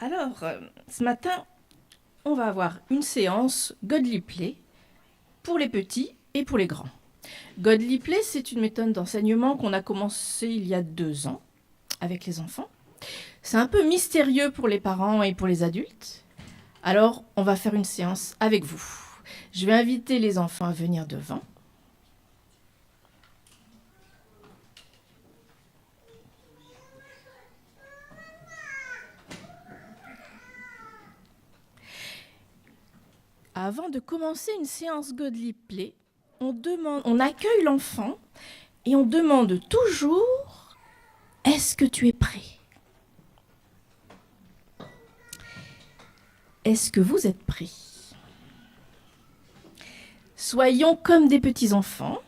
Alors, ce matin, on va avoir une séance Godly Play pour les petits et pour les grands. Godly Play, c'est une méthode d'enseignement qu'on a commencé il y a 2 ans avec les enfants. C'est un peu mystérieux pour les parents et pour les adultes. Alors, on va faire une séance avec vous. Je vais inviter les enfants à venir devant. Avant de commencer une séance Godly Play, on accueille l'enfant et on demande toujours « Est-ce que tu es prêt ?» Est-ce que vous êtes prêts? Soyons comme des petits enfants.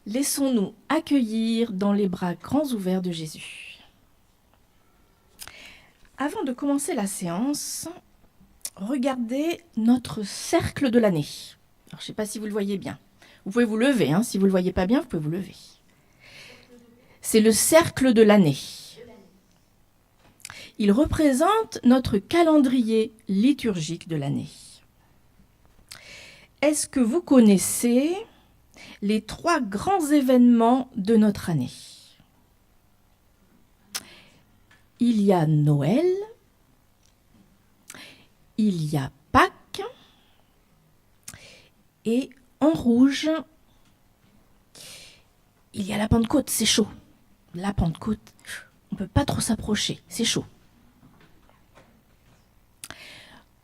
Laissons-nous accueillir dans les bras grands ouverts de Jésus. Avant de commencer la séance, regardez notre cercle de l'année. Alors, je ne sais pas si vous le voyez bien. Vous pouvez vous lever, hein. Si vous ne le voyez pas bien, vous pouvez vous lever. C'est le cercle de l'année. Il représente notre calendrier liturgique de l'année. Est-ce que vous connaissez les 3 grands événements de notre année? Il y a Noël, il y a Pâques, et en rouge, il y a la Pentecôte, c'est chaud. La Pentecôte, on ne peut pas trop s'approcher, c'est chaud.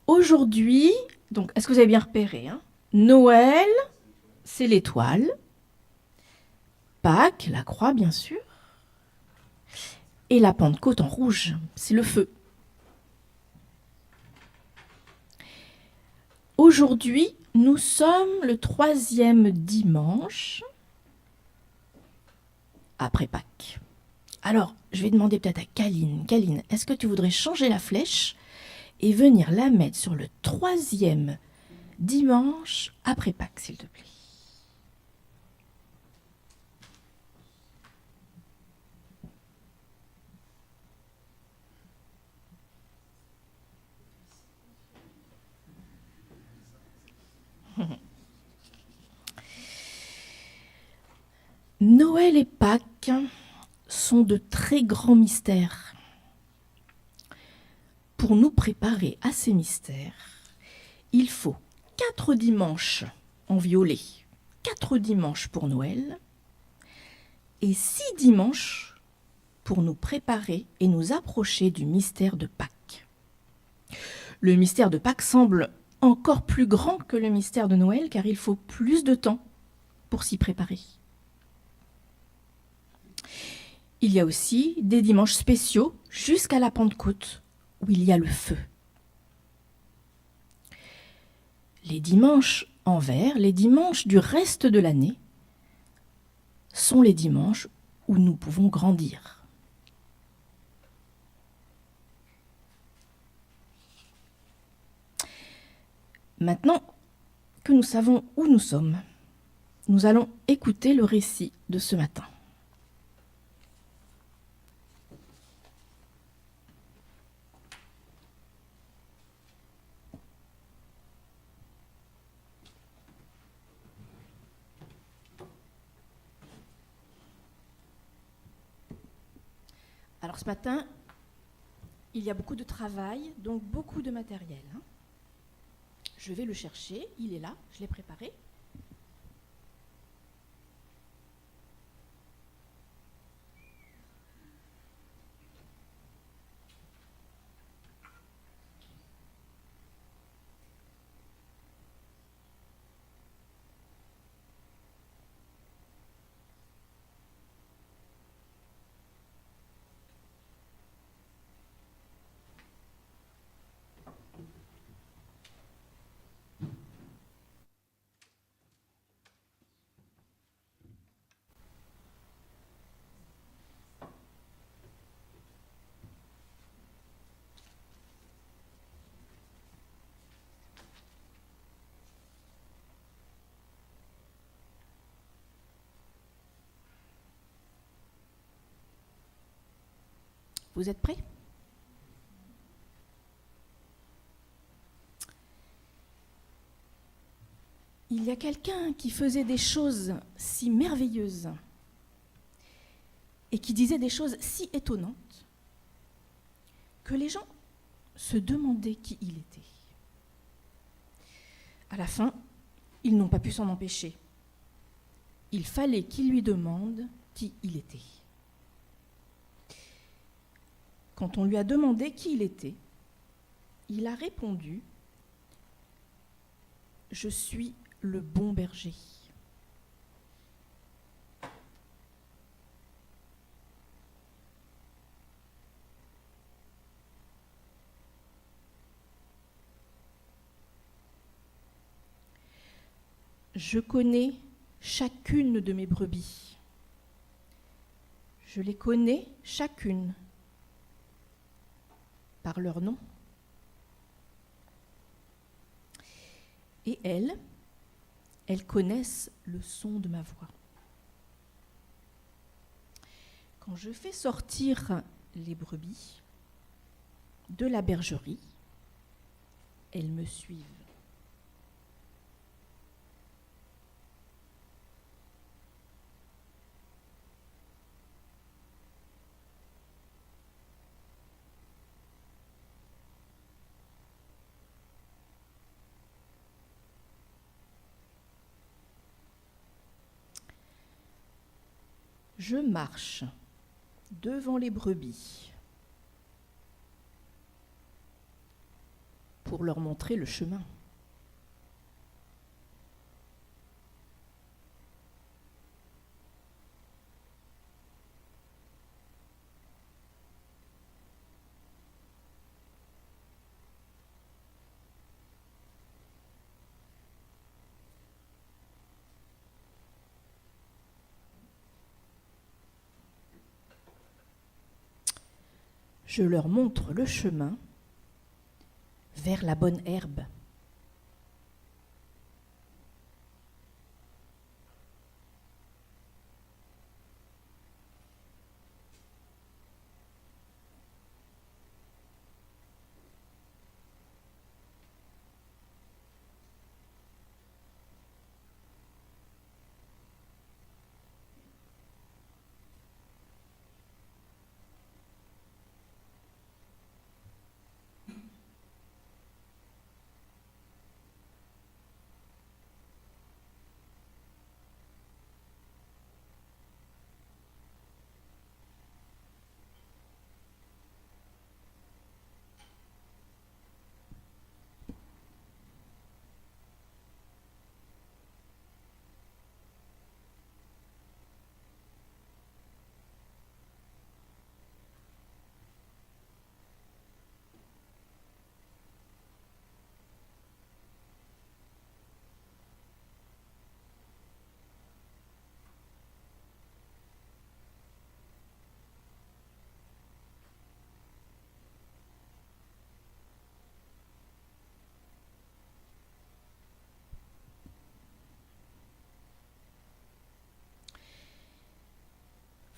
Aujourd'hui, donc, est-ce que vous avez bien repéré, hein? Noël, c'est l'étoile. Pâques, la croix, bien sûr. Et la Pentecôte en rouge, c'est le feu. Aujourd'hui, nous sommes le 3e dimanche après Pâques. Alors, je vais demander peut-être à Kaline. Kaline, est-ce que tu voudrais changer la flèche et venir la mettre sur le 3e dimanche après Pâques, s'il te plaît? Noël et Pâques sont de très grands mystères. Pour nous préparer à ces mystères, il faut 4 dimanches en violet, 4 dimanches pour Noël et 6 dimanches pour nous préparer et nous approcher du mystère de Pâques. Le mystère de Pâques semble encore plus grand que le mystère de Noël car il faut plus de temps pour s'y préparer. Il y a aussi des dimanches spéciaux jusqu'à la Pentecôte où il y a le feu. Les dimanches en vert, les dimanches du reste de l'année, sont les dimanches où nous pouvons grandir. Maintenant que nous savons où nous sommes, nous allons écouter le récit de ce matin. Alors ce matin, il y a beaucoup de travail, donc beaucoup de matériel. Je vais le chercher, il est là, je l'ai préparé. Vous êtes prêts? il y a quelqu'un qui faisait des choses si merveilleuses et qui disait des choses si étonnantes que les gens se demandaient qui il était. À la fin, ils n'ont pas pu s'en empêcher. Il fallait qu'il lui demande qui il était. Quand on lui a demandé qui il était, il a répondu « Je suis le bon berger ». Je connais chacune de mes brebis. Je les connais chacune par leur nom. Et elles connaissent le son de ma voix. Quand je fais sortir les brebis de la bergerie, elles me suivent. Je marche devant les brebis pour leur montrer le chemin. Je leur montre le chemin vers la bonne herbe.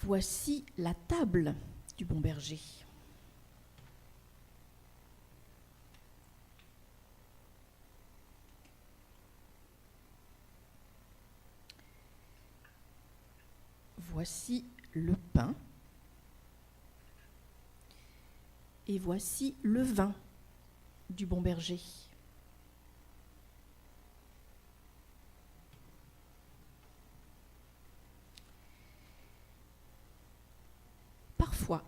Voici la table du bon berger. Voici le pain et voici le vin du bon berger. Parfois,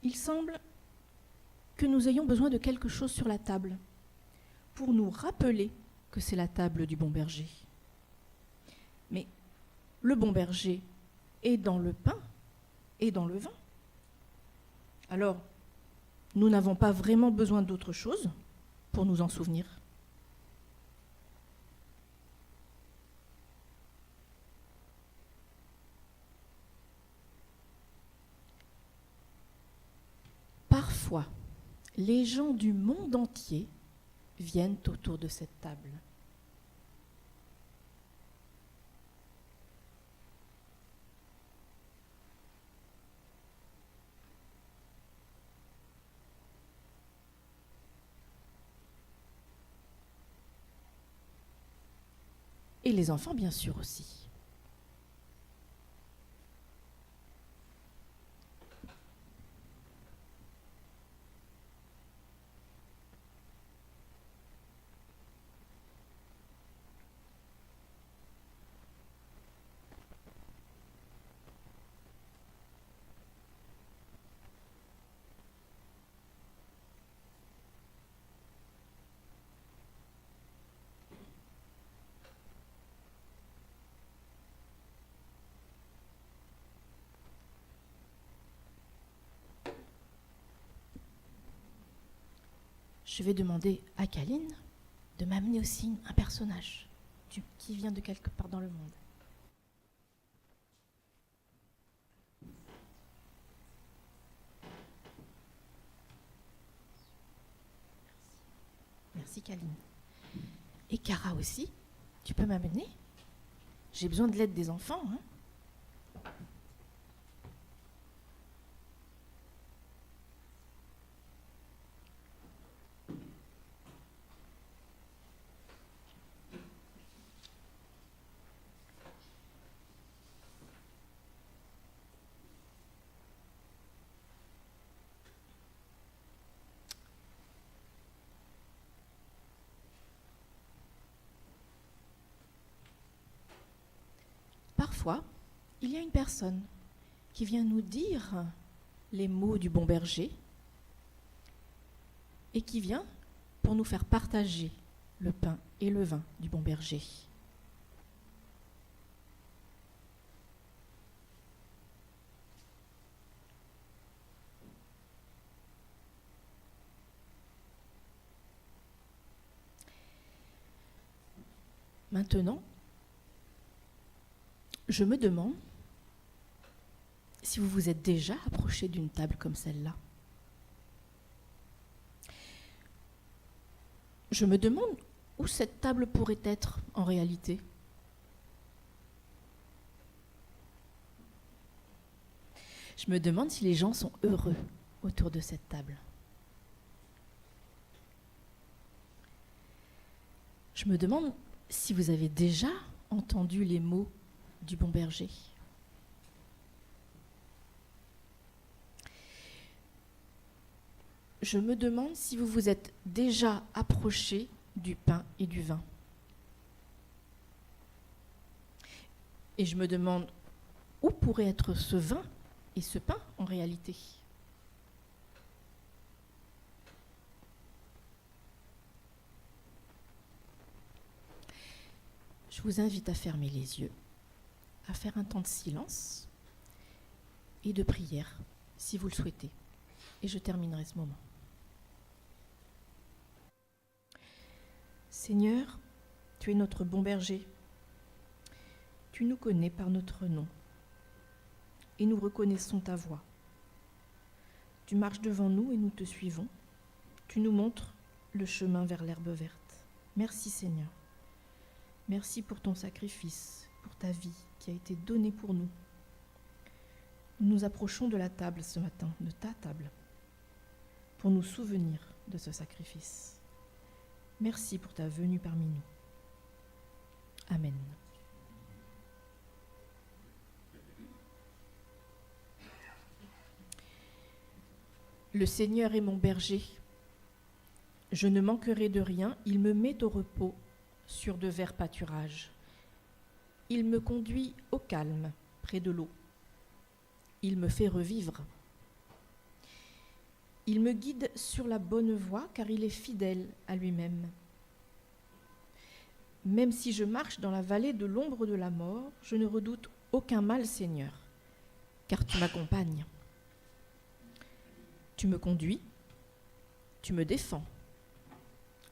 il semble que nous ayons besoin de quelque chose sur la table pour nous rappeler que c'est la table du bon berger. Mais le bon berger est dans le pain et dans le vin. Alors, nous n'avons pas vraiment besoin d'autre chose pour nous en souvenir. Parfois, les gens du monde entier viennent autour de cette table. Et les enfants, bien sûr, aussi. Je vais demander à Kaline de m'amener aussi un personnage qui vient de quelque part dans le monde. Merci Kaline. Et Cara aussi, tu peux m'amener? J'ai besoin de l'aide des enfants, hein. Parfois, il y a une personne qui vient nous dire les mots du bon berger et qui vient pour nous faire partager le pain et le vin du bon berger. Maintenant, je me demande si vous vous êtes déjà approché d'une table comme celle-là. Je me demande où cette table pourrait être en réalité. Je me demande si les gens sont heureux autour de cette table. Je me demande si vous avez déjà entendu les mots du bon berger. Je me demande si vous vous êtes déjà approché du pain et du vin. Et je me demande où pourrait être ce vin et ce pain en réalité. Je vous invite à fermer les yeux, à faire un temps de silence et de prière, si vous le souhaitez. Et je terminerai ce moment. Seigneur, tu es notre bon berger. Tu nous connais par notre nom et nous reconnaissons ta voix. Tu marches devant nous et nous te suivons. Tu nous montres le chemin vers l'herbe verte. Merci Seigneur. Merci pour ton sacrifice, pour ta vie qui a été donnée pour nous. Nous nous approchons de la table ce matin, de ta table, pour nous souvenir de ce sacrifice. Merci pour ta venue parmi nous. Amen. Le Seigneur est mon berger. Je ne manquerai de rien. Il me met au repos sur de verts pâturages. Il me conduit au calme, près de l'eau. Il me fait revivre. Il me guide sur la bonne voie, car il est fidèle à lui-même. Même si je marche dans la vallée de l'ombre de la mort, je ne redoute aucun mal, Seigneur, car tu m'accompagnes. Tu me conduis, tu me défends.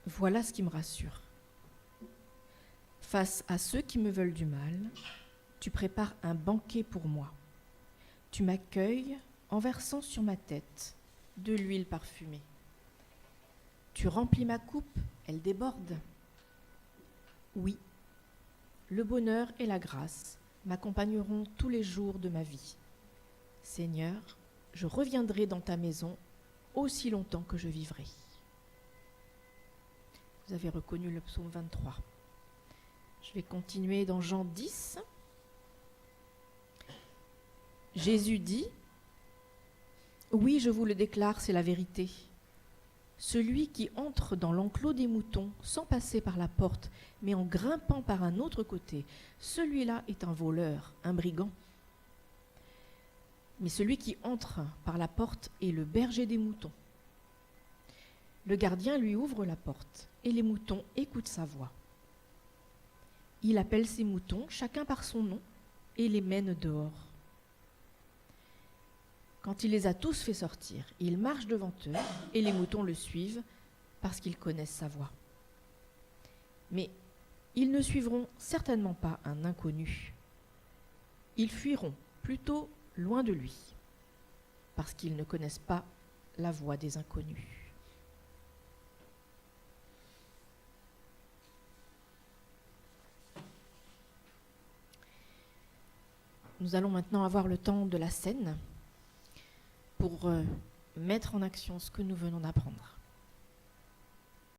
Voilà ce qui me rassure. Face à ceux qui me veulent du mal, tu prépares un banquet pour moi. Tu m'accueilles en versant sur ma tête de l'huile parfumée. Tu remplis ma coupe, elle déborde. Oui, le bonheur et la grâce m'accompagneront tous les jours de ma vie. Seigneur, je reviendrai dans ta maison aussi longtemps que je vivrai. Vous avez reconnu le psaume 23. Je vais continuer dans Jean 10. Jésus dit, « Oui, je vous le déclare, c'est la vérité. Celui qui entre dans l'enclos des moutons sans passer par la porte, mais en grimpant par un autre côté, celui-là est un voleur, un brigand. Mais celui qui entre par la porte est le berger des moutons. Le gardien lui ouvre la porte, et les moutons écoutent sa voix. Il appelle ses moutons, chacun par son nom, et les mène dehors. Quand il les a tous fait sortir, il marche devant eux, et les moutons le suivent, parce qu'ils connaissent sa voix. Mais ils ne suivront certainement pas un inconnu. Ils fuiront plutôt loin de lui, parce qu'ils ne connaissent pas la voix des inconnus. » Nous allons maintenant avoir le temps de la scène pour mettre en action ce que nous venons d'apprendre.